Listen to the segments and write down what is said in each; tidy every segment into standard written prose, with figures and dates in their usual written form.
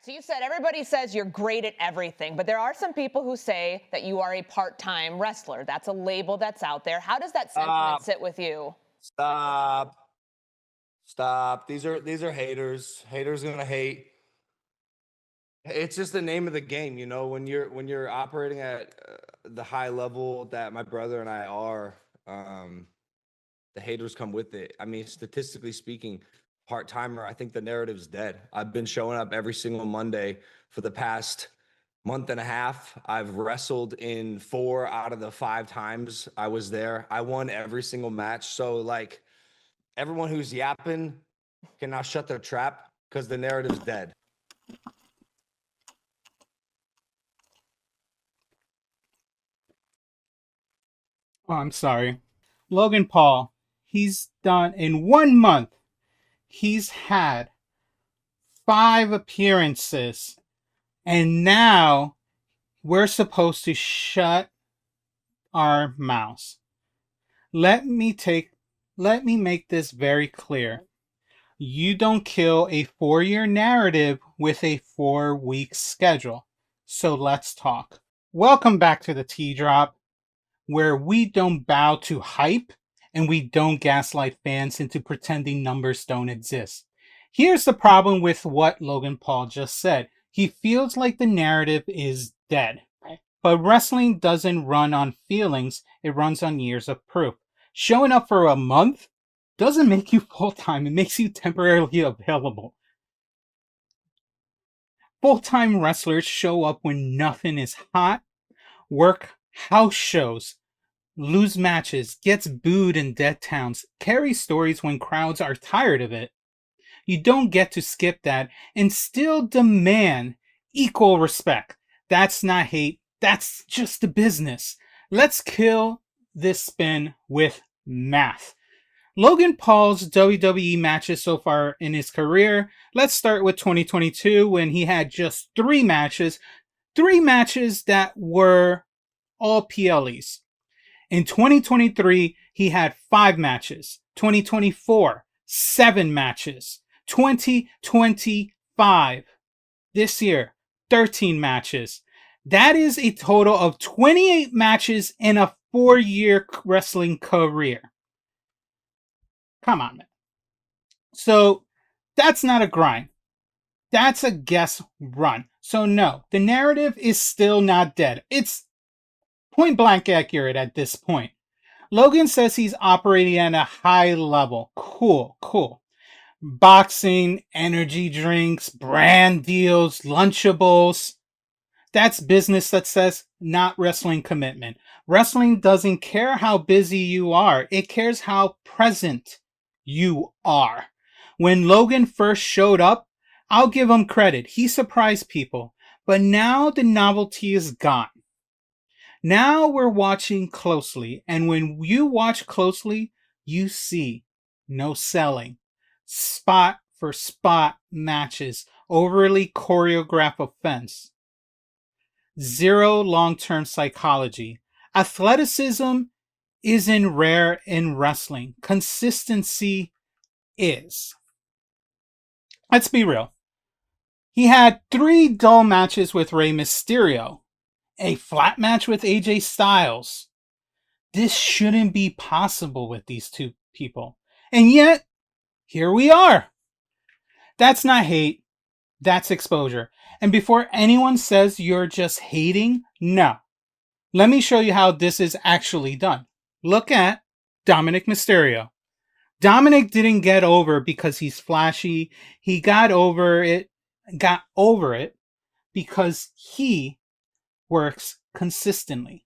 So you said everybody says you're great at everything, but there are some people who say that you are a part-time wrestler. That's a label that's out there. How does that sentiment sit with you? Stop. Stop. These are haters. Haters gonna hate. It's just the name of the game, you know. When you're operating at the high level that my brother and I are, the haters come with it. I mean, statistically speaking, part timer. I think the narrative's dead. I've been showing up every single Monday for the past month and a half. I've wrestled in 4 out of the 5 times I was there. I won every single match. So like everyone who's yapping can now shut their trap because the narrative's dead. Oh, I'm sorry. Logan Paul, he's done in 1 month, he's had 5 appearances, and now we're supposed to shut our mouths. Let me make this very clear. You don't kill a 4-year narrative with a 4-week schedule. So let's talk. Welcome back to the Tea Drop, where we don't bow to hype and we don't gaslight fans into pretending numbers don't exist. Here's the problem with what Logan Paul just said. He feels like the narrative is dead. But wrestling doesn't run on feelings, it runs on years of proof. Showing up for a month doesn't make you full-time, it makes you temporarily available. Full-time wrestlers show up when nothing is hot, work house shows, lose matches, gets booed in dead towns, carry stories when crowds are tired of it. You don't get to skip that and still demand equal respect. That's not hate, that's just the business. Let's kill this spin with math. Logan Paul's WWE matches so far in his career. Let's start with 2022 when he had just 3 matches. 3 matches that were all PLEs. In 2023, he had 5 matches. 2024, 7 matches. 2025, this year, 13 matches. That is a total of 28 matches in a 4-year wrestling career. Come on, man. So that's not a grind. That's a guess run. So no, the narrative is still not dead. It's point blank accurate at this point. Logan says he's operating at a high level. Cool. Boxing, energy drinks, brand deals, Lunchables. That's business success, not wrestling commitment. Wrestling doesn't care how busy you are. It cares how present you are. When Logan first showed up, I'll give him credit. He surprised people. But now the novelty is gone. Now we're watching closely. And when you watch closely, you see no selling. Spot for spot matches. Overly choreographed offense. Zero long-term psychology. Athleticism isn't rare in wrestling. Consistency is. Let's be real. He had 3 dull matches with Rey Mysterio. A flat match with AJ Styles. This shouldn't be possible with these 2 people. And yet, here we are. That's not hate. That's exposure. And before anyone says you're just hating, no. Let me show you how this is actually done. Look at Dominic Mysterio. Dominic didn't get over because he's flashy. He got over it because he works consistently.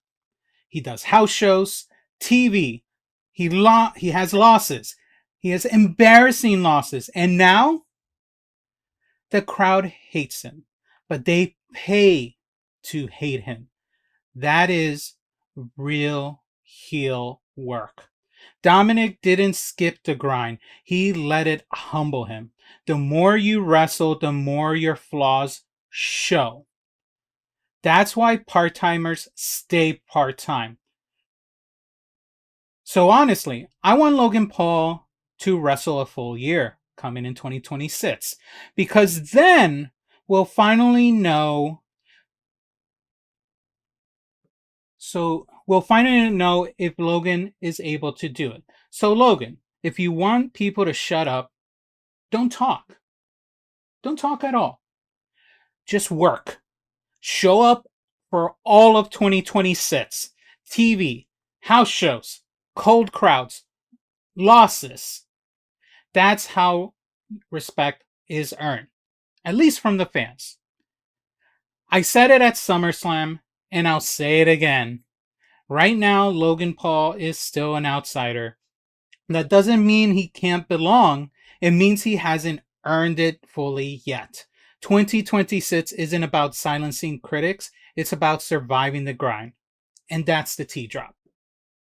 He does house shows, TV. He has losses. He has embarrassing losses. And now the crowd hates him, but they pay to hate him. That is real heel work. Dominic didn't skip the grind. He let it humble him. The more you wrestle, the more your flaws show. That's why part-timers stay part-time. So honestly, I want Logan Paul to wrestle a full year coming in 2026. Because then we'll finally know. So we'll finally know if Logan is able to do it. So Logan, if you want people to shut up, don't talk. Don't talk at all. Just work. Show up for all of 2026. TV, house shows, cold crowds, losses. That's how respect is earned, at least from the fans. I said it at SummerSlam, and I'll say it again. Right now, Logan Paul is still an outsider. That doesn't mean he can't belong. It means he hasn't earned it fully yet. 2026 isn't about silencing critics. It's about surviving the grind. And that's the T drop.